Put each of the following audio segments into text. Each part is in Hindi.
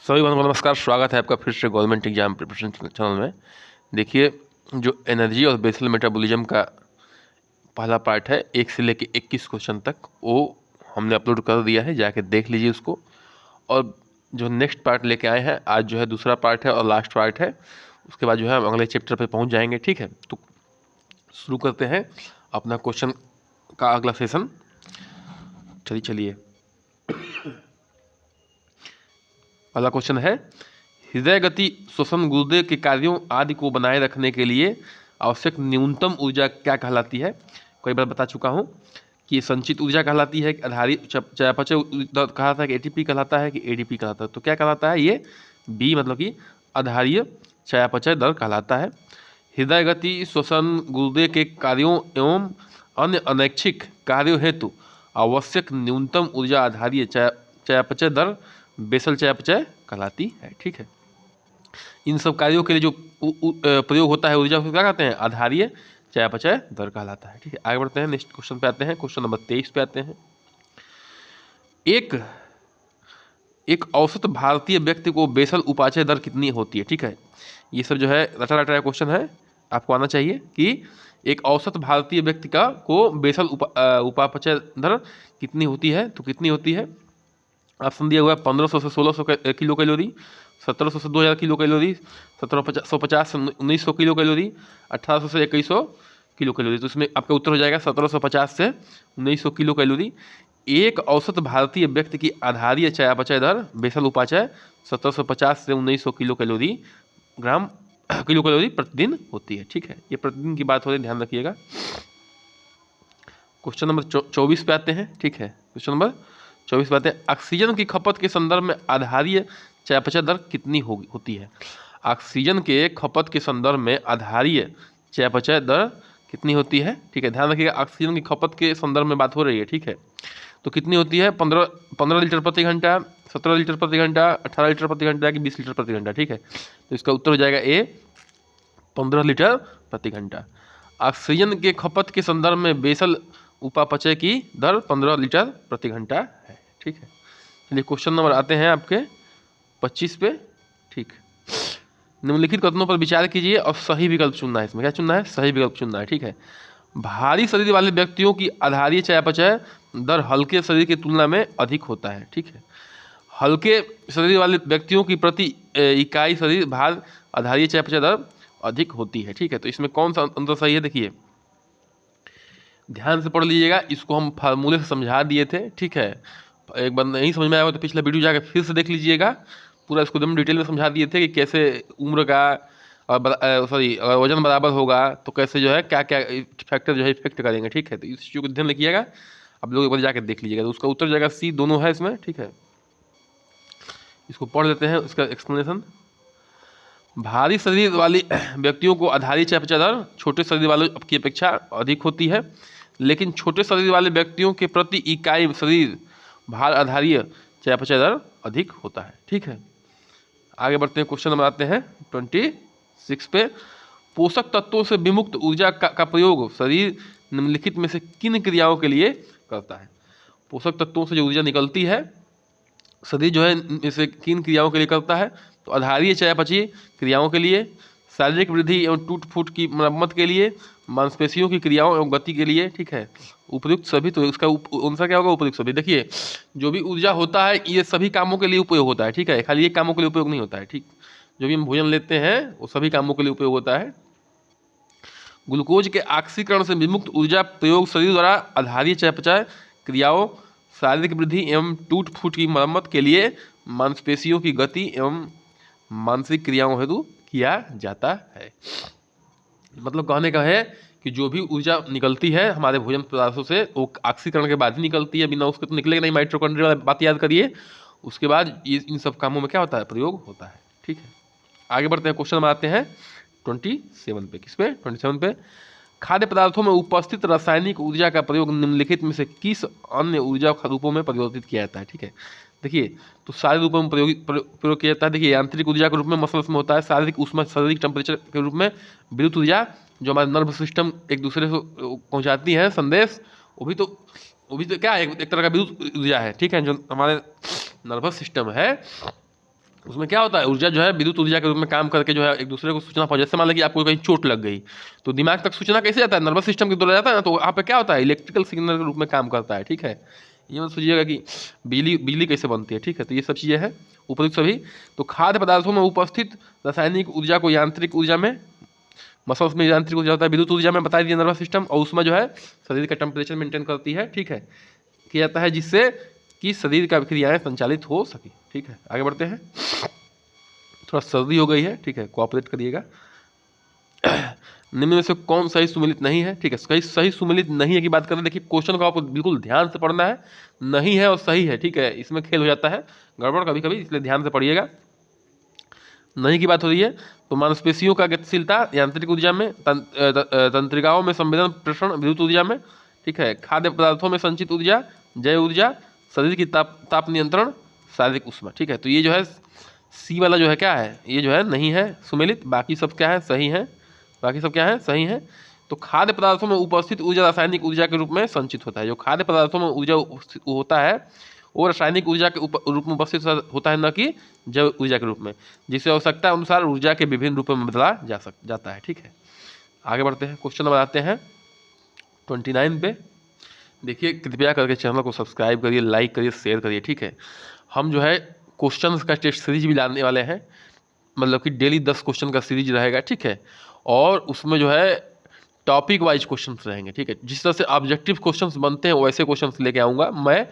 सभी बंधुओं को नमस्कार। स्वागत है आपका फिर से गवर्नमेंट एग्जाम प्रिपरेशन चैनल में। देखिए, जो एनर्जी और बेसल मेटाबॉलिज्म का पहला पार्ट है 1 से लेकर 21 क्वेश्चन तक, वो हमने अपलोड कर दिया है, जाके देख लीजिए उसको। और जो नेक्स्ट पार्ट लेके आए हैं आज, जो है दूसरा पार्ट है और लास्ट पार्ट है। उसके बाद जो है हम अगले चैप्टर पे पहुंच जाएंगे। ठीक है, तो शुरू करते हैं अपना क्वेश्चन का अगला सेशन। चलिए पहला क्वेश्चन है, हृदय गति, श्वसन, गुर्दे के कार्यों आदि को बनाए रखने के लिए आवश्यक न्यूनतम ऊर्जा क्या कहलाती है। कई बार बता चुका हूँ कि संचित ऊर्जा कहलाती है, कि आधारित चयापचय कहलाता है, कि एटीपी कहलाता है, कि एडीपी कहलाता है। तो क्या कहलाता है ये? बी, मतलब कि आधारीय चयापचय दर कहलाता है। हृदय गति, श्वसन, गुर्दे के कार्यों एवं अन्य अनैच्छिक कार्यों हेतु आवश्यक न्यूनतम ऊर्जा आधारीय चयापचय दर बेसल चयापचय कहलाती है। ठीक है, इन सब कार्यों के लिए जो प्रयोग होता है ऊर्जा, उसको क्या कहते हैं? आधारीय चयापचय दर कहलाता है। ठीक है, आगे बढ़ते हैं, नेक्स्ट क्वेश्चन पे आते हैं। क्वेश्चन नंबर 23 पे आते हैं। एक औसत भारतीय व्यक्ति को बेसल उपापचय दर कितनी होती है? ठीक है, ये सब जो है रटा रटा क्वेश्चन है, आपको आना चाहिए कि एक औसत भारतीय व्यक्ति को बेसल उपापचय दर कितनी होती है। तो कितनी होती है? ऑप्शन दिया हुआ है 1500 से 1600 किलो कैलोरी, 1700 से 2000 किलो कैलोरी, 1750 से 1900 किलो कैलोरी, 1800 से 2100 किलो कैलोरी। तो इसमें आपका उत्तर हो जाएगा 1750 से 1900 किलो कैलोरी। एक औसत भारतीय व्यक्ति की आधारीय चयापचय दर बेसल उपापचय 1750 से 1900 किलो कैलोरी प्रतिदिन होती है। ठीक है, ये प्रतिदिन की बात हो रही है, ध्यान रखिएगा। क्वेश्चन नंबर 24 पे आते हैं। ठीक है, क्वेश्चन नंबर 24 बातें, ऑक्सीजन की खपत के संदर्भ में आधारीय चयापचय दर कितनी होती है? ऑक्सीजन के खपत के संदर्भ में आधारीय चयापचय दर कितनी होती है? ठीक है, ध्यान रखिएगा, ऑक्सीजन की खपत के संदर्भ में बात हो रही है। ठीक है, तो कितनी होती है? 15 लीटर प्रति घंटा, 17 लीटर प्रति घंटा, 18 लीटर प्रति घंटा, कि 20 लीटर प्रति घंटा। ठीक है, तो इसका उत्तर हो जाएगा ए, 15 लीटर प्रति घंटा। ऑक्सीजन के खपत के संदर्भ में बेसल उपापचय की दर 15 लीटर प्रति घंटा है। ठीक है, चलिए क्वेश्चन नंबर आते हैं आपके 25 पे। ठीक, निम्नलिखित कथनों पर विचार कीजिए और सही विकल्प चुनना है। इसमें क्या चुनना है? सही विकल्प चुनना है। ठीक है, भारी शरीर वाले व्यक्तियों की आधारीय चयापचय दर हल्के शरीर की तुलना में अधिक होता है। ठीक है, हल्के शरीर वाले व्यक्तियों की प्रति इकाई शरीर भार आधारीय चयापचय दर अधिक होती है। ठीक है, तो इसमें कौन सा अंतर सही है? देखिए, ध्यान से पढ़ लीजिएगा, इसको हम फार्मूले से समझा दिए थे। ठीक है, एक बार नहीं समझ में आया हो तो पिछला वीडियो जाकर फिर से देख लीजिएगा, पूरा इसको एकदम डिटेल में समझा दिए थे कि कैसे उम्र का और वजन बराबर होगा तो कैसे जो है क्या क्या फैक्टर जो है इफेक्ट करेंगे। ठीक है, तो इस चीज़ को ध्यान रखिएगा, आप लोग एक बार जाकर देख लीजिएगा, तो उसका उत्तर जाएगा सी, दोनों है इसमें। ठीक है, इसको पढ़ लेते हैं, इसका एक्सप्लेनेशन। भारी शरीर वाले व्यक्तियों को आधारीय चयापचय दर छोटे शरीर वालों की अपेक्षा अधिक होती है, लेकिन छोटे शरीर वाले व्यक्तियों के प्रति इकाई शरीर भार आधारीय चयापचय दर अधिक होता है। ठीक है, आगे बढ़ते हैं, क्वेश्चन नंबर आते हैं 26 पे। पोषक तत्वों से विमुक्त ऊर्जा का प्रयोग शरीर निम्नलिखित में से किन क्रियाओं के लिए करता है? पोषक तत्वों से जो ऊर्जा निकलती है, शरीर जो है इसे किन क्रियाओं के लिए करता है? तो आधारीय चयापचयी क्रियाओं के लिए, शारीरिक वृद्धि एवं टूट फूट की मरम्मत के लिए, मांसपेशियों की क्रियाओं एवं गति के लिए। ठीक है, उपयुक्त सभी, तो इसका आंसर क्या होगा? उपयुक्त सभी। देखिए, जो भी ऊर्जा होता है ये सभी कामों के लिए उपयोग होता है। ठीक है, खाली एक कामों के लिए उपयोग नहीं होता है। ठीक, जो भी हम भोजन लेते हैं वो सभी कामों के लिए उपयोग होता है। ग्लूकोज के ऑक्सीकरण से विमुक्त ऊर्जा प्रयोग शरीर द्वारा आधारीय चयापचय क्रियाओं, शारीरिक वृद्धि एवं टूट फूट की मरम्मत के लिए, मांसपेशियों की गति एवं मानसिक क्रियाओं हेतु किया जाता है। मतलब कहने का है कि जो भी ऊर्जा निकलती है हमारे भोजन पदार्थों से वो ऑक्सीकरण के बाद ही निकलती है, बिना उसके तो निकलेगा नहीं। माइटोकॉन्ड्रिया वाली बात याद करिए, उसके बाद ये इन सब कामों में क्या होता है? प्रयोग होता है। ठीक है, आगे बढ़ते हैं, क्वेश्चन में आते हैं 27 पे। किस पे? 27 पे। खाद्य पदार्थों में उपस्थित रासायनिक ऊर्जा का प्रयोग निम्नलिखित में से किस अन्य ऊर्जा रूपों में परिवर्तित किया जाता है? ठीक है, देखिए, तो सारे रूपों में प्रयोग किया जाता है। देखिए, यांत्रिक ऊर्जा के रूप में मसल्स में होता है, शारीरिक ऊष्मा शारीरिक टेम्परेचर के रूप में, विद्युत ऊर्जा जो हमारे नर्व सिस्टम एक दूसरे को पहुंचाती है संदेश, वो भी तो क्या है? एक तरह का विद्युत ऊर्जा है। ठीक है, जो हमारे नर्वस सिस्टम है उसमें क्या होता है, ऊर्जा जो है विद्युत ऊर्जा के रूप में काम करके जो है एक दूसरे को सूचना पहुंचा। जैसे मान लें कि आपको कहीं चोट लग गई तो दिमाग तक सूचना कैसे जाता है, नर्वस सिस्टम के द्वारा जाता है ना, तो वहाँ पे क्या होता है, इलेक्ट्रिकल सिग्नल के रूप में काम करता है। ठीक है, ये मत सोचिएगा कि बिजली बिजली कैसे बनती है। ठीक है, तो ये सब चीज़ें हैं उपयुक्त सभी। तो खाद्य पदार्थों में उपस्थित रासायनिक ऊर्जा को यांत्रिक ऊर्जा में, मसल्स में यांत्रिक ऊर्जा होता है, विद्युत ऊर्जा में बता दिया नर्वस सिस्टम, और उसमें जो है शरीर का टेम्परेचर मेंटेन करती है। ठीक है, किया जाता है जिससे कि शरीर का क्रियाएं संचालित हो सके। ठीक है, आगे बढ़ते हैं। थोड़ा सर्दी हो गई है, ठीक है, कोऑपरेट करिएगा। निम्न में से कौन सही सुमेलित नहीं है? ठीक है, सही सही सुमेलित नहीं है की बात करें, देखिए क्वेश्चन को आपको बिल्कुल ध्यान से पढ़ना है। नहीं है और सही है, ठीक है, इसमें खेल हो जाता है, गड़बड़ कभी कभी, इसलिए ध्यान से पढ़िएगा। नहीं की बात हो रही है तो मांसपेशियों का गतिशीलता यांत्रिक ऊर्जा में, तंत्रिकाओं में संवेदन प्रसारण विद्युत ऊर्जा में। ठीक है, खाद्य पदार्थों में संचित ऊर्जा जैव ऊर्जा, शरीर की ताप नियंत्रण, शारीरिक ऊष्मा। ठीक है, तो ये जो है सी वाला जो है क्या है, ये जो है नहीं है सुमेलित, बाकी सब क्या है, सही है, बाकी सब क्या है, सही है। तो खाद्य पदार्थों में उपस्थित ऊर्जा रासायनिक ऊर्जा के रूप में संचित होता है। जो खाद्य पदार्थों में ऊर्जा होता है वो रासायनिक ऊर्जा के रूप में उपस्थित होता है, न कि जैव ऊर्जा के रूप में, जिसे आवश्यकता अनुसार ऊर्जा के विभिन्न रूपों में बदला जाता है। ठीक है, आगे बढ़ते हैं, क्वेश्चन नंबर आते हैं 29 पे। देखिए कृपया करके चैनल को सब्सक्राइब करिए, लाइक करिए, शेयर करिए। ठीक है, हम जो है क्वेश्चन का टेस्ट सीरीज भी लाने वाले हैं, मतलब कि डेली 10 क्वेश्चन का सीरीज रहेगा। ठीक है, और उसमें जो है टॉपिक वाइज क्वेश्चन रहेंगे। ठीक है, जिस तरह से ऑब्जेक्टिव क्वेश्चन बनते हैं वैसे क्वेश्चन लेके आऊँगा मैं।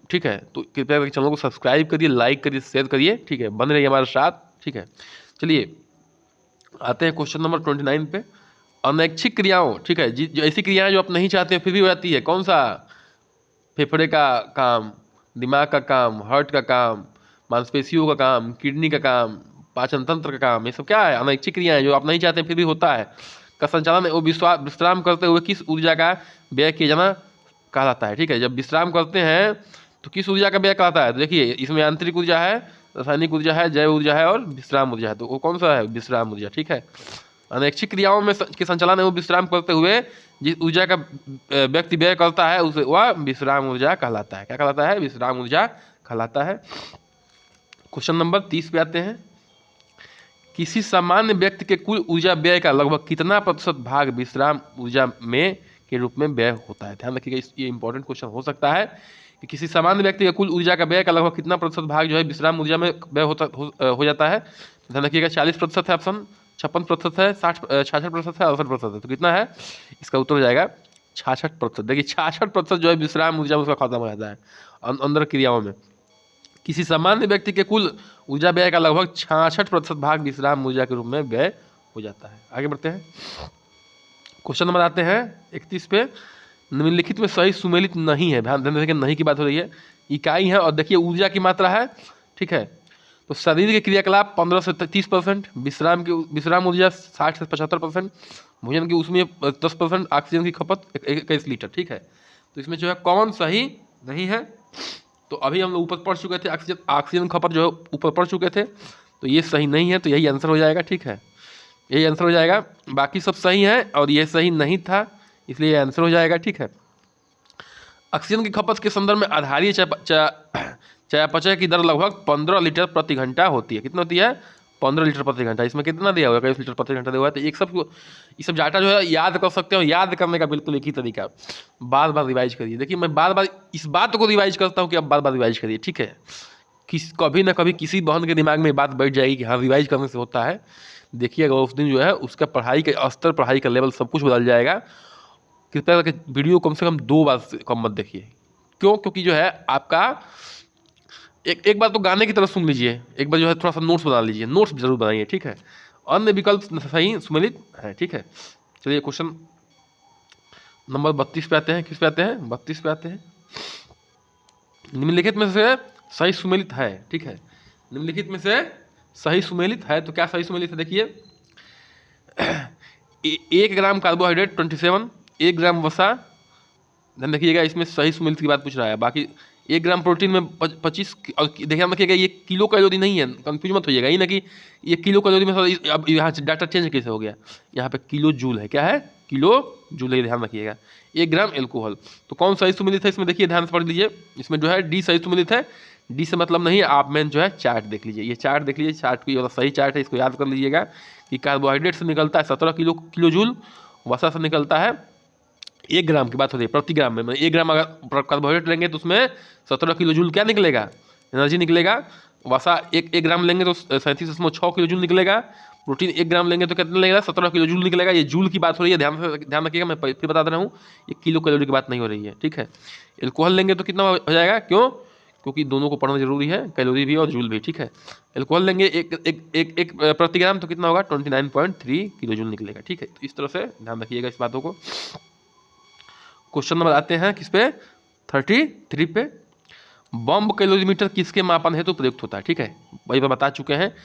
ठीक है, तो कृपया करके चैनल को सब्सक्राइब करिए, लाइक करिए, शेयर करिए। ठीक है, बन रहिए हमारे साथ। ठीक है, चलिए आते हैं क्वेश्चन नंबर 29 पे। अनैच्छिक क्रियाओं, ठीक है, जो ऐसी क्रियाएं जो आप नहीं चाहते हैं फिर भी हो जाती है, कौन सा, फेफड़े का काम, दिमाग का काम, हार्ट का काम, मांसपेशियों का काम, किडनी का काम, पाचन तंत्र का काम, ये सब क्या है, अनैच्छिक क्रियाएं जो आप नहीं चाहते फिर भी होता है, का संचालन वो विश्राम करते हुए किस ऊर्जा का व्यय किया जाना कहलाता है। ठीक है, जब विश्राम करते हैं तो किस ऊर्जा का व्यय कहलाता है, तो देखिए इसमें यांत्रिक ऊर्जा है, रासायनिक ऊर्जा है, जैव ऊर्जा है और विश्राम ऊर्जा है, तो वो कौन सा है, विश्राम ऊर्जा। ठीक है, अनैच्छिक क्रियाओं में के संचालन है वो विश्राम करते हुए जिस ऊर्जा का व्यक्ति व्यय करता है उसे वह विश्राम ऊर्जा कहलाता है। क्या कहलाता है, विश्राम ऊर्जा कहलाता है। क्वेश्चन नंबर 30 पे आते हैं। किसी सामान्य व्यक्ति के कुल ऊर्जा व्यय का लगभग कितना प्रतिशत भाग विश्राम ऊर्जा में के रूप में व्यय होता है? ध्यान रखिएगा, ये इंपॉर्टेंट क्वेश्चन हो सकता है कि किसी सामान्य व्यक्ति के कुल ऊर्जा का व्यय का लगभग कितना प्रतिशत भाग जो है विश्राम ऊर्जा में व्यय हो जाता है। ध्यान रखिएगा, 40% है ऑप्शन, 56% है, 66% है, 68% है, तो कितना है, इसका उत्तर हो जाएगा 66%। देखिए 66% जो है विश्राम ऊर्जा में उसका खत्म हो जाता है अंदर क्रियाओं में। किसी सामान्य व्यक्ति के कुल ऊर्जा व्यय का लगभग 66% भाग विश्राम ऊर्जा के रूप में व्यय हो जाता है। आगे बढ़ते हैं, क्वेश्चन नंबर आते हैं 31 पे। निम्नलिखित में सही सुमेलित नहीं है, ध्यान देने नहीं की बात हो रही है, इकाई है और देखिए ऊर्जा की मात्रा है। ठीक है, तो शरीर के क्रियाकलाप 15 से 30%, विश्राम ऊर्जा 60 से 75%, भोजन की उसमें 10%, ऑक्सीजन की खपत 21 लीटर। ठीक है, तो इसमें जो है कौन सही नहीं है, तो अभी हम लोग ऊपर पढ़ चुके थे, ऑक्सीजन खपत जो है ऊपर पढ़ चुके थे, तो ये सही नहीं है, तो यही आंसर हो जाएगा। ठीक है, यही आंसर हो जाएगा, बाकी सब सही है और ये सही नहीं था, इसलिए ये आंसर हो जाएगा। ठीक है, ऑक्सीजन की खपत के संदर्भ में आधारीय चयापचय की दर लगभग 15 लीटर प्रति घंटा होती है। कितना होती है, 15 लीटर प्रति घंटा। इसमें कितना दिया हुआ है, 21 लीटर प्रति घंटा दिया हुआ है। तो एक सब ये सब डाटा जो है याद कर सकते हो, याद करने का बिल्कुल एक ही तरीका, बार बार रिवाइज करिए। देखिए मैं बार बार इस बात को रिवाइज करता हूँ कि आप बार बार रिवाइज करिए। ठीक है, कभी ना कभी किसी बहन के दिमाग में बात बैठ जाएगी कि हाँ रिवाइज करने से होता है। देखिएगा उस दिन जो है उसका पढ़ाई का स्तर, पढ़ाई का लेवल सब कुछ बदल जाएगा। कृपया करके वीडियो कम से कम 2 बार से कम मत देखिए। क्यों, क्योंकि जो है आपका एक बार तो गाने की तरफ सुन लीजिए, एक बार जो है थोड़ा सा नोट्स बना लीजिए, नोट्स जरूर बनाइए। ठीक है, अन्य विकल्प सही सुमेलित है। ठीक है, चलिए क्वेश्चन नंबर 32 पे आते हैं। किस पे आते हैं, 32 पे आते हैं। निम्नलिखित में से सही सुमेलित है। ठीक है, निम्नलिखित में से सही सुमेलित है, तो क्या सही सुमेलित है, देखिए 1 ग्राम कार्बोहाइड्रेट 27, 1 ग्राम वसा, ध्यान रखिएगा इसमें सही सुमेलित की बात पूछ रहा है। बाकी 1 ग्राम प्रोटीन में 25, और देखिए रखिएगा ये किलो कैलोरी नहीं है, कंफ्यूज मत होइएगा, ये ना कि ये किलो कैलोरी में, अब यहाँ से डाटा चेंज कैसे हो गया, यहाँ पे किलो जूल है, क्या है, किलो जूल है, ध्यान रखिएगा। 1 ग्राम एल्कोहल, तो कौन सही सुमेलित है इसमें, देखिए ध्यान से पढ़ लीजिए, इसमें जो है डी सही सुमेलित है। डी से मतलब नहीं, आप मेन जो है चार्ट देख लीजिए, ये चार्ट देख लीजिए, चार्ट की सही चार्ट है, इसको याद कर लीजिएगा कि कार्बोहाइड्रेट से निकलता है 17 किलो जूल, वसा से निकलता है 1 ग्राम की बात हो रही है प्रति ग्राम में, 1 ग्राम अगर कार्बोहाइड्रेट लेंगे तो उसमें 17 किलो जूल क्या निकलेगा, एनर्जी निकलेगा। वसा एक ग्राम लेंगे तो 37.6 किलो जूल निकलेगा। प्रोटीन 1 ग्राम लेंगे तो कितना निकलेगा, 17 किलो जूल निकलेगा। ये जूल की बात हो रही है, ध्यान रखिएगा, मैं फिर बता दे रहा हूँ, ये किलो कैलोरी की बात नहीं हो रही है, ठीक है। एल्कोहल लेंगे तो कितना हो जाएगा, क्यों, क्योंकि दोनों को पढ़ना जरूरी है, कैलोरी भी और जूल भी, ठीक है। एल्कोहल लेंगे एक प्रति ग्राम तो कितना होगा, 29.3 किलो जूल निकलेगा, ठीक है। तो इस तरह से ध्यान रखिएगा इस बातों को। क्वेश्चन नंबर आते हैं किस पे, 33 पे। बम कैलोरीमीटर किसके मापन हेतु प्रयुक्त होता है, ठीक है, वही पर बता चुके हैं।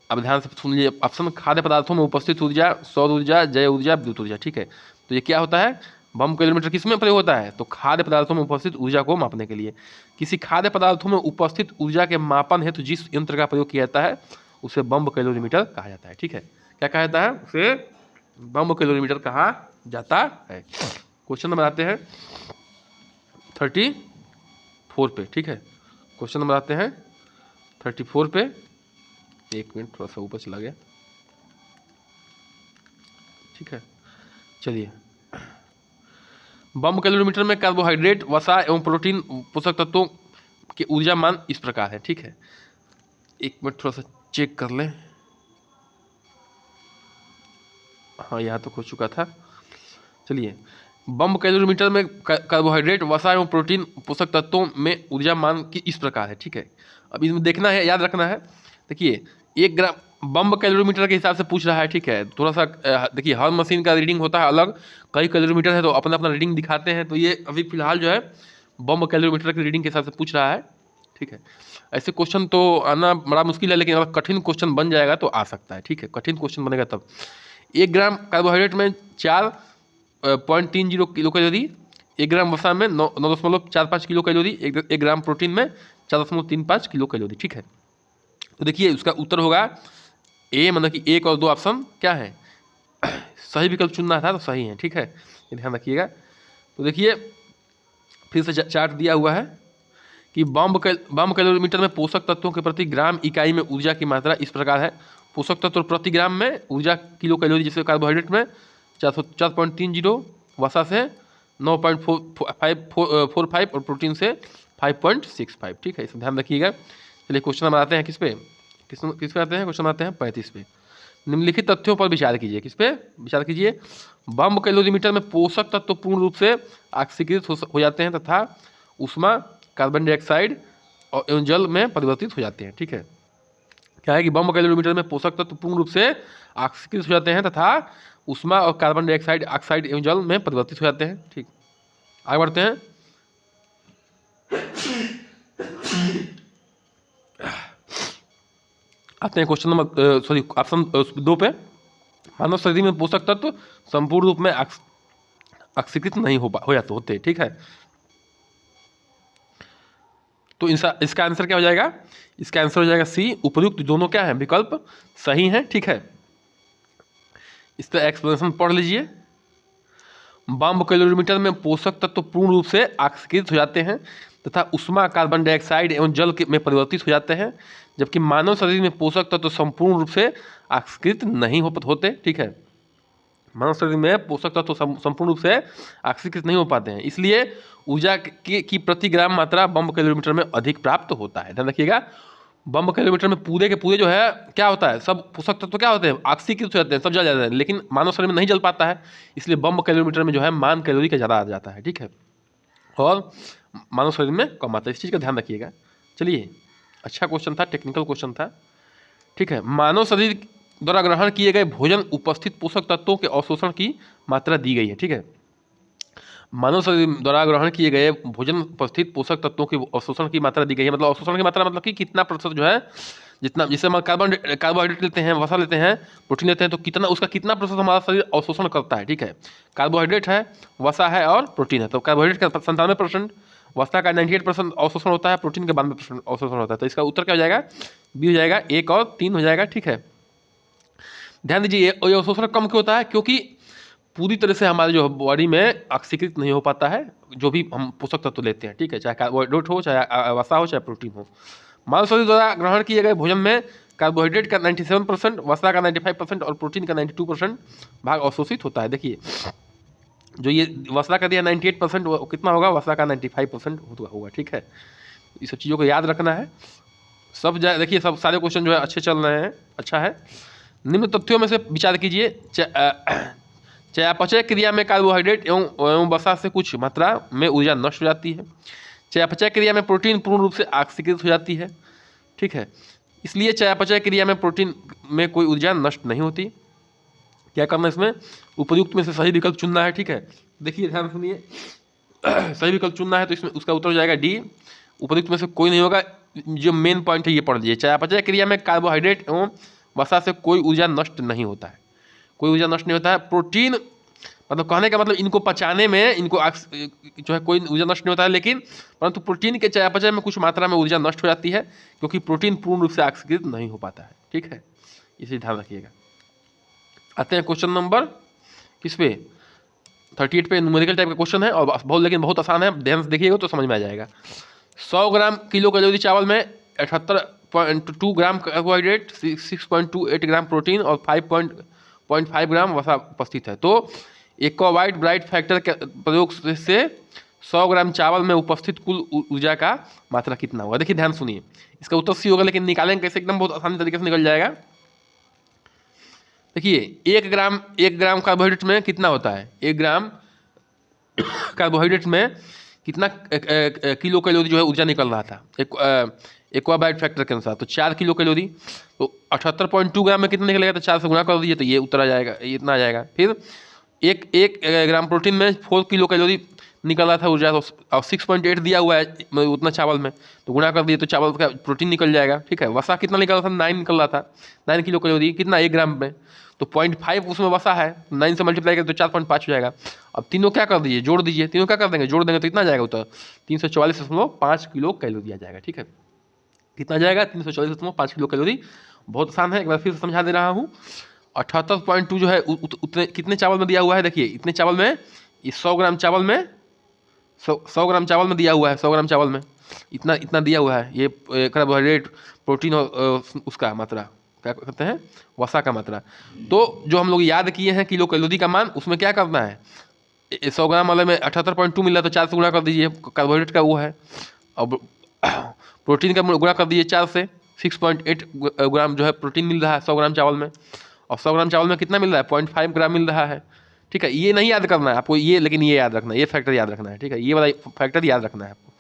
अब ध्यान से सुन लीजिए, ऑप्शन खाद्य पदार्थों में उपस्थित ऊर्जा, सौर ऊर्जा, जय ऊर्जा, विद्युत ऊर्जा, ठीक है। तो ये क्या होता है, बम कैलोरीमीटर किस में प्रयोग होता है, तो खाद्य पदार्थों में उपस्थित ऊर्जा को मापने के लिए। किसी खाद्य पदार्थों में उपस्थित ऊर्जा के मापन हेतु जिस यंत्र का प्रयोग किया जाता है उसे बम कैलोरीमीटर कहा जाता है, ठीक है। क्या कहा जाता है, उसे बम कैलोरीमीटर कहा जाता है। क्वेश्चन नंबर आते हैं 34 पे, ठीक है। क्वेश्चन नंबर आते हैं 34 पे। एक मिनट, थोड़ा सा ऊपर चला गया, ठीक है। चलिए, बम कैलोरीमीटर में कार्बोहाइड्रेट, वसा एवं प्रोटीन पोषक तत्वों के ऊर्जा मान इस प्रकार है, ठीक है। एक मिनट थोड़ा सा चेक कर लें, हाँ यहाँ तो हो चुका था। चलिए, बम कैलोरीमीटर में कार्बोहाइड्रेट, वसा एवं प्रोटीन पोषक तत्वों में ऊर्जा मान की इस प्रकार है, ठीक है। अब इसमें देखना है, याद रखना है, देखिए 1 ग्राम बम कैलोरीमीटर के हिसाब से पूछ रहा है, ठीक है। थोड़ा सा देखिए, हर मशीन का रीडिंग होता है अलग, कई कैलोरीमीटर है तो अपना अपना रीडिंग दिखाते हैं। तो ये अभी फिलहाल जो है बम कैलोरीमीटर की रीडिंग के हिसाब से पूछ रहा है, ठीक है। ऐसे क्वेश्चन तो आना बड़ा मुश्किल है, लेकिन अगर कठिन क्वेश्चन बन जाएगा तो आ सकता है, ठीक है। कठिन क्वेश्चन बनेगा तब। 1 ग्राम कार्बोहाइड्रेट में 4.30 किलो कैलोरी, 1 ग्राम वसा में 9.45 किलो कैलोरी, 1 ग्राम प्रोटीन में 4.35 किलो कैलोरी, ठीक है। तो देखिए उसका उत्तर होगा ए, मतलब कि 1 और 2 ऑप्शन क्या है, सही विकल्प चुनना था तो सही है, ठीक है, ये ध्यान रखिएगा। तो देखिए फिर से चार्ट दिया हुआ है कि बम कैलोरीमीटर में पोषक तत्वों के प्रति ग्राम इकाई में ऊर्जा की मात्रा इस प्रकार है। पोषक तत्व प्रति ग्राम में ऊर्जा किलो कैलोरी, जैसे कार्बोहाइड्रेट में 4.30, वसा से 9.45 और प्रोटीन से 5.65, ठीक है, इसे ध्यान रखिएगा। चलिए क्वेश्चन हम आते हैं किस पे, किस पे आते हैं, क्वेश्चन आते हैं 35 पे। निम्नलिखित तथ्यों पर विचार कीजिए, किस पे विचार कीजिए। बम कैलोरीमीटर में पोषक तत्व पूर्ण रूप से ऑक्सीकृत हो जाते हैं तथा ऊष्मा, कार्बन डाइऑक्साइड और जल में परिवर्तित हो जाते हैं, ठीक है। क्या है कि बम कैलोरीमीटर में पोषक तत्व पूर्ण रूप से ऑक्सीकृत हो जाते हैं तथा ऊष्मा और कार्बन डाइऑक्साइड ऑक्साइड एवं जल में परिवर्तित हो जाते हैं, ठीक। आगे बढ़ते हैं। आते हैं क्वेश्चन नंबर ऑप्शन 2 पे। मानव शरीर में पोषक तत्व संपूर्ण रूप में ऑक्सीकृत नहीं हो जाते होते, ठीक है। तो इसका आंसर क्या हो जाएगा, इसका आंसर हो जाएगा सी। उपयुक्त दोनों क्या है, विकल्प सही है, ठीक है। इसका एक्सप्लेनेशन पढ़ लीजिए। बम कैलोरीमीटर में पोषक तत्व पूर्ण रूप से ऑक्सीकृत हो जाते हैं तथा ऊष्मा, कार्बन डाइऑक्साइड एवं जल में परिवर्तित हो जाते हैं, जबकि मानव शरीर में पोषक तत्व संपूर्ण रूप से ऑक्सीकृत नहीं होते, ठीक है। मानव शरीर में पोषक तत्व संपूर्ण रूप से ऑक्सीकृत नहीं हो पाते हैं, इसलिए ऊर्जा की प्रति ग्राम मात्रा बम कैलोरीमीटर में अधिक प्राप्त होता है। ध्यान रखिएगा, बम कैलोरीमीटर में पूरे के पूरे जो है क्या होता है, सब पोषक तत्व क्या होते हैं, ऑक्सीकृत हो जाते हैं, सब जल जाते हैं, लेकिन मानव शरीर में नहीं जल पाता है, इसलिए बम कैलोरीमीटर में जो है मान कैलोरी का ज़्यादा आ जाता है, ठीक है, और मानव शरीर में कम आता है। इस चीज़ का ध्यान रखिएगा। चलिए, अच्छा क्वेश्चन था, टेक्निकल क्वेश्चन था, ठीक है। मानव शरीर द्वारा ग्रहण किए गए भोजन उपस्थित पोषक तत्वों के अवशोषण की मात्रा दी गई है, ठीक है। मानव शरीर द्वारा ग्रहण किए गए भोजन उपस्थित पोषक तत्वों के अवशोषण की मात्रा दी गई है, मतलब अवशोषण की मात्रा मतलब कि कितना प्रतिशत जो है, जितना जैसे हम कार्बोहाइड्रेट लेते हैं, वसा लेते हैं, प्रोटीन लेते हैं, तो कितना उसका कितना प्रतिशत हमारा शरीर अवशोषण करता है, ठीक है। कार्बोहाइड्रेट है, वसा है और प्रोटीन है, तो कार्बोहाइड्रेट का 97%, वसा का 98% अवशोषण होता है, प्रोटीन का 92% अवशोषण होता है। तो इसका उत्तर क्या हो जाएगा, बी हो जाएगा, 1 और 3 हो जाएगा, ठीक है। ध्यान दीजिए, ये अवशोषण कम क्यों होता है, क्योंकि पूरी तरह से हमारे जो बॉडी में ऑक्सीकृत नहीं हो पाता है जो भी हम पोषक तत्व लेते हैं, ठीक है, चाहे कार्बोहाइड्रेट हो, चाहे वसा हो, चाहे प्रोटीन हो। मानव शरीर द्वारा ग्रहण किए गए भोजन में कार्बोहाइड्रेट का 97%, वसा का 95% और प्रोटीन का 92% भाग अवशोषित होता है। देखिए जो ये वसा का दिया 98%, वो कितना होगा, वसा का 95% होगा, ठीक है। ये सब चीज़ों को याद रखना है। सब देखिए सब सारे क्वेश्चन जो है अच्छे चल रहे हैं, अच्छा है। निम्न तथ्यों में से विचार कीजिए, चयापचय क्रिया में कार्बोहाइड्रेट एवं वसा से कुछ मात्रा में ऊर्जा नष्ट हो जाती है। चयापचय क्रिया में प्रोटीन पूर्ण रूप से ऑक्सीकृत हो जाती है, ठीक है, इसलिए चयापचय क्रिया में प्रोटीन में कोई ऊर्जा नष्ट नहीं होती। क्या करना है इसमें, उपयुक्त में से सही विकल्प चुनना है, ठीक है। देखिए ध्यान सुनिए, सही विकल्प चुनना है तो इसमें उसका उत्तर हो जाएगा डी, उपयुक्त में से कोई नहीं होगा। जो मेन पॉइंट है ये पढ़ लीजिए, चयापचय क्रिया में कार्बोहाइड्रेट एवं वसा से कोई ऊर्जा नष्ट नहीं होता है, कोई ऊर्जा नष्ट नहीं होता है। प्रोटीन मतलब कहने का मतलब इनको पचाने में इनको जो है कोई ऊर्जा नष्ट नहीं होता है, लेकिन परंतु प्रोटीन के चयापचय में कुछ मात्रा में ऊर्जा नष्ट हो जाती है क्योंकि प्रोटीन पूर्ण रूप से ऑक्सीकृत नहीं हो पाता है, ठीक है, इसे ध्यान रखिएगा। आते हैं क्वेश्चन नंबर किस पे, 38 पे। न्यूमेरिकल टाइप का क्वेश्चन है और बहुत लेकिन बहुत आसान है, ध्यान से देखिएगा तो समझ में आ जाएगा। 100 ग्राम किलो कैलोरी चावल में 78.2 ग्राम कार्बोहाइड्रेट, 6.28 ग्राम प्रोटीन और 5.5 ग्राम वसा उपस्थित है। तो एक्वावाइट ब्राइट फैक्टर के प्रयोग से 100 ग्राम चावल में उपस्थित कुल ऊर्जा का मात्रा कितना होगा। देखिए ध्यान सुनिए, इसका उत्तर सी होगा, लेकिन निकालेंगे कैसे, एकदम बहुत आसानी तरीके से निकल जाएगा। देखिए 1 ग्राम कार्बोहाइड्रेट में कितना होता है, 1 ग्राम कार्बोहाइड्रेट में कितना किलो कैलोरी जो है ऊर्जा निकल रहा था एक्वाबाइट फैक्टर के अनुसार, तो 4 किलो कैलोरी। तो 78.2 ग्राम में कितना निकलेगा, तो 4 से गुणा कर दीजिए तो ये उत्तर आ जाएगा, ये इतना आ जाएगा। फिर एक ग्राम प्रोटीन में 4 किलो कैलोरी निकल रहा था ऊर्जा, और 6.8 दिया हुआ है उतना चावल में, तो गुणा कर दिए तो चावल का प्रोटीन निकल जाएगा, ठीक है। वसा कितना निकल रहा था, 9 निकल रहा था, 9 किलो कैलोरी कितना 1 ग्राम में, तो 0.5 उसमें वसा है, 9 से मल्टीप्लाई करें तो 4.5 हो जाएगा। अब तीनों क्या कर दीजिए, जोड़ दीजिए, तीनों क्या कर देंगे, जोड़ देंगे तो इतना जाएगा उत्तर 344.5 किलो कैलोरी आ जाएगा, ठीक है। कितना जाएगा, 344.5 किलो कैलोरी। बहुत आसान है, एक बार फिर से समझा दे रहा हूँ। 78.2 जो है उतने कितने चावल में दिया हुआ है, देखिए इतने चावल में, इस 100 ग्राम चावल में 100 ग्राम चावल में दिया हुआ है, 100 ग्राम चावल में इतना दिया हुआ है, ये कार्बोहाइड्रेट प्रोटीन और उसका मात्रा क्या कहते हैं, वसा का मात्रा। तो जो हम लोग याद किए हैं किलो कैलोरी का मान, उसमें क्या करना है, 100 ग्राम वाले में 78.2 मिल रहा है तो 4 से गुणा कर दीजिए, कार्बोहाइड्रेट का वो है, और प्रोटीन का गुणा कर दीजिए 4 से, 6.8 ग्राम जो है प्रोटीन मिल रहा है 100 ग्राम चावल में, और 100 ग्राम चावल में कितना मिल रहा है, 0.5 ग्राम मिल रहा है, ठीक है। ये नहीं याद करना है आपको, ये लेकिन ये याद रखना है, ये फैक्टर याद रखना है, ठीक है, ये वाला फैक्टर याद रखना है आपको।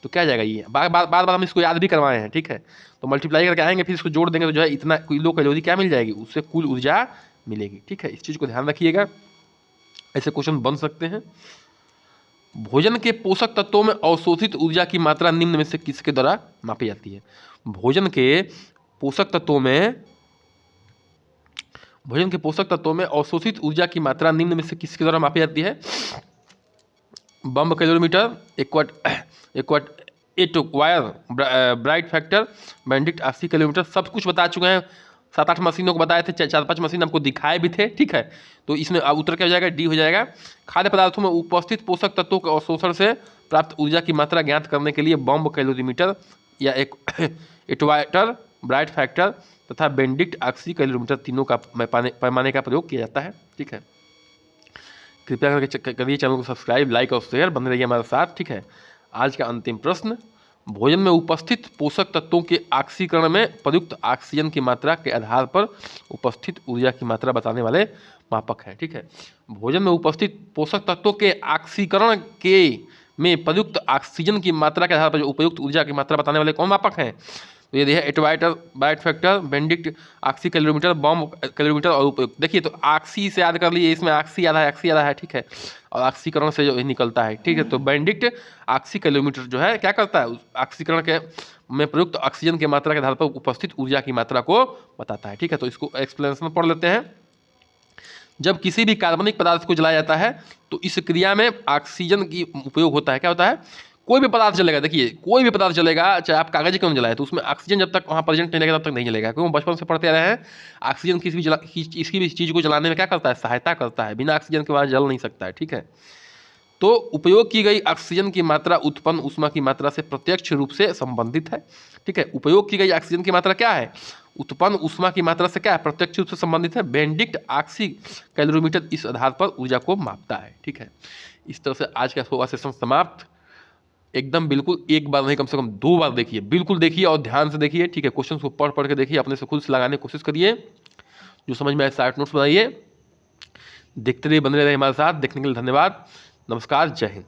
तो क्या जाएगा, ये बार बार हम इसको याद भी करवाए हैं, ठीक है। तो मल्टीप्लाई करके आएंगे, फिर इसको जोड़ देंगे तो जो है इतना किलो कैलोरी क्या मिल जाएगी, उससे कुल ऊर्जा मिलेगी, ठीक है। इस चीज़ को ध्यान रखिएगा, ऐसे क्वेश्चन बन सकते हैं। भोजन के पोषक तत्वों में अवशोषित ऊर्जा की मात्रा निम्न में से किसके द्वारा मापी जाती है। भोजन के पोषक तत्वों में अवशोषित ऊर्जा की मात्रा निम्न में से किसके द्वारा मापी जाती है। Bomb calorimeter, acquire bright factor, Benedict RC calorimeter, सब कुछ बता चुके हैं। 7-8 मशीनों को बताए थे, 4-5 मशीन हमको दिखाए भी थे, ठीक है। तो इसमें उत्तर क्या हो जाएगा, डी हो जाएगा। खाद्य पदार्थों में उपस्थित पोषक तत्वों के अवशोषण से प्राप्त ऊर्जा की मात्रा ज्ञात करने के लिए बम कैलोरीमीटर या एक एक्वायर ब्राइट फैक्टर तथा बेंडिक्ट आरसी कैलोमीटर तीनों का पैमाने का प्रयोग किया जाता है, ठीक है। कृपया करके करिए चैनल को सब्सक्राइब, लाइक और शेयर, बने रहिए हमारे साथ, ठीक है। आज का अंतिम प्रश्न, भोजन में उपस्थित पोषक तत्वों के ऑक्सीकरण में प्रयुक्त ऑक्सीजन की मात्रा के आधार पर उपस्थित ऊर्जा की मात्रा बताने वाले मापक हैं, ठीक है। भोजन में उपस्थित पोषक तत्वों के ऑक्सीकरण के में प्रयुक्त ऑक्सीजन की मात्रा के आधार पर उपयुक्त ऊर्जा की मात्रा बताने वाले कौन मापक हैं, तो ये है acquire bright factor, Benedict oxy calorimeter, bomb calorimeter और उपयुक्त। देखिए तो ऑक्सी से याद कर लीजिए, इसमें ऑक्सी आधा है, ठीक है, और ऑक्सीकरण से जो निकलता है, ठीक है। तो बेंडिक्ट ऑक्सी कैलोमीटर जो है क्या करता है, ऑक्सीकरण के में प्रयुक्त ऑक्सीजन की मात्रा के आधार पर उपस्थित ऊर्जा की मात्रा को बताता है, ठीक है। तो इसको एक्सप्लेनेशन पढ़ लेते हैं। जब किसी भी कार्बनिक पदार्थ को जलाया जाता है तो इस क्रिया में ऑक्सीजन की उपयोग होता है, क्या होता है, कोई भी पदार्थ चलेगा, देखिए कोई भी पदार्थ चलेगा, चाहे आप कागज क्यों जलाए, तो उसमें ऑक्सीजन जब तक वहाँ प्रेजेंट नहीं रहेगा तब तक नहीं जलेगा, क्योंकि बचपन से पढ़ते आ रहे हैं ऑक्सीजन किसी भी चीज़ को जलाने में क्या करता है, सहायता करता है, बिना ऑक्सीजन के वहाँ जल नहीं सकता है, ठीक है। तो उपयोग की गई ऑक्सीजन की मात्रा उत्पन्न ऊष्मा की मात्रा से प्रत्यक्ष रूप से संबंधित है, ठीक है। उपयोग की गई ऑक्सीजन की मात्रा क्या है, उत्पन्न ऊष्मा की मात्रा से क्या है, प्रत्यक्ष रूप से संबंधित है। बेंडिक्ट ऑक्सी कैलोरीमीटर इस आधार पर ऊर्जा को मापता है, ठीक है। इस तरह से आज का 100वां सेशन समाप्त। एकदम बिल्कुल एक बार नहीं, कम से कम 2 बार देखिए, बिल्कुल देखिए और ध्यान से देखिए, ठीक है। क्वेश्चन को पढ़ पढ़ के देखिए, अपने से खुद से लगाने की कोशिश करिए, जो समझ में आए शार्ट नोट्स बनाइए। देखते रहिए, बने रहिए हमारे साथ। देखने के लिए धन्यवाद। नमस्कार, जय हिंद।